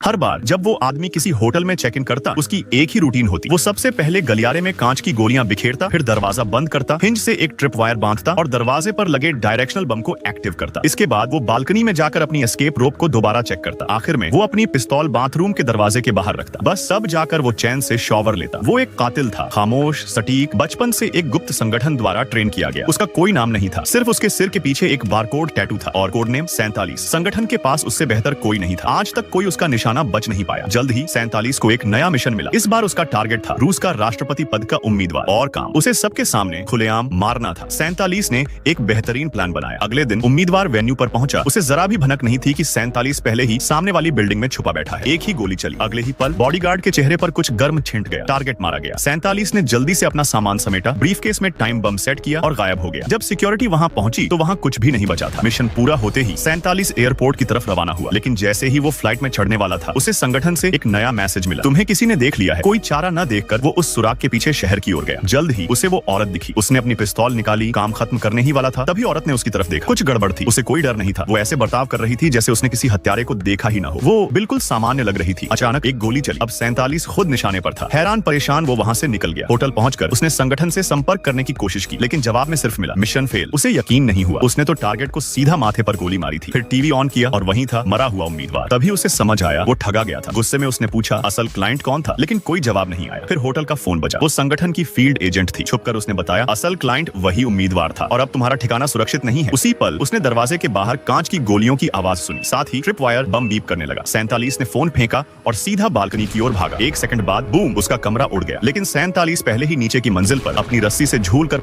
हर बार जब वो आदमी किसी होटल में चेक इन करता, उसकी एक ही रूटीन होती। वो सबसे पहले गलियारे में कांच की गोलियां बिखेरता, फिर दरवाजा बंद करता, हिंज से एक ट्रिप वायर बांधता और दरवाजे पर लगे डायरेक्शनल बम को एक्टिव करता। इसके बाद वो बालकनी में जाकर अपनी एस्केप रोप को दोबारा चेक करता। आखिर में वो अपनी पिस्तौल बाथरूम के दरवाजे के बाहर रखता। बस सब जाकर वो चैन से शॉवर लेता। वो एक कातिल था, खामोश, सटीक, बचपन से एक गुप्त संगठन द्वारा ट्रेन किया गया। उसका कोई नाम नहीं था, सिर्फ उसके सिर के पीछे एक बारकोड टैटू था और कोड नेम 47। संगठन के पास उससे बेहतर कोई नहीं था। आज तक कोई उसका निशाना बच नहीं पाया। जल्द ही 47 को एक नया मिशन मिला। इस बार उसका टारगेट था रूस का राष्ट्रपति पद का उम्मीदवार और काम उसे सबके सामने खुलेआम मारना था। 47 ने एक बेहतरीन प्लान बनाया। अगले दिन उम्मीदवार वेन्यू पर पहुंचा। उसे जरा भी भनक नहीं थी कि 47 पहले ही सामने वाली बिल्डिंग में छुपा बैठा है। एक ही गोली चली। अगले ही पल बॉडीगार्ड के चेहरे पर कुछ गर्म छिंट गया। टारगेट मारा गया। 47 ने जल्दी से अपना सामान समेटा, ब्रीफकेस में टाइम बम सेट किया और गायब हो गया। जब सिक्योरिटी वहां पहुंची तो वहां कुछ भी नहीं बचा था। मिशन पूरा होते ही 47 एयरपोर्ट की तरफ रवाना हुआ, लेकिन जैसे ही वो फ्लाइट में चढ़ने वाला था, उसे संगठन से एक नया मैसेज मिला। तुम्हें किसी ने देख लिया है। कोई चारा न देखकर वो उस सुराग के पीछे शहर की ओर गया। जल्द ही उसे वो औरत दिखी। उसने अपनी पिस्तौल निकाली, काम खत्म करने ही वाला था, तभी औरत ने उसकी तरफ देखा। कुछ गड़बड़ थी। उसे कोई डर नहीं था। वो ऐसे बर्ताव कर रही थी जैसे उसने किसी हत्यारे को देखा ही ना हो। वो बिल्कुल सामान्य लग रही थी। अचानक एक गोली चली। अब 47 खुद निशाने पर था। हैरान परेशान वो वहां से निकल गया। होटल पहुंचकर उसने संगठन से संपर्क करने की कोशिश की, लेकिन जवाब में सिर्फ मिला मिशन फेल। उसे यकीन नहीं हुआ। उसने तो टारगेट को सीधा माथे पर गोली मारी थी। फिर टीवी ऑन किया और वहीं था मरा हुआ उम्मीदवार। तभी उसे समझ आया वो ठगा गया था। गुस्से में उसने पूछा असल क्लाइंट कौन था, लेकिन कोई जवाब नहीं आया। फिर होटल का फोन बजा। वो संगठन की फील्ड एजेंट थी। छुपकर उसने बताया असल क्लाइंट वही उम्मीदवार था और अब तुम्हारा ठिकाना सुरक्षित नहीं है। उसी पल उसने दरवाजे के बाहर कांच की गोलियों की आवाज सुनी। साथ ही ट्रिप वायर बम बीप करने लगा। 47 ने फोन फेंका और सीधा बालकनी की ओर भागा। एक सेकंड बाद बूम, उसका कमरा उड़ गया। लेकिन 47 पहले ही नीचे की मंजिल पर अपनी रस्सी से झूल कर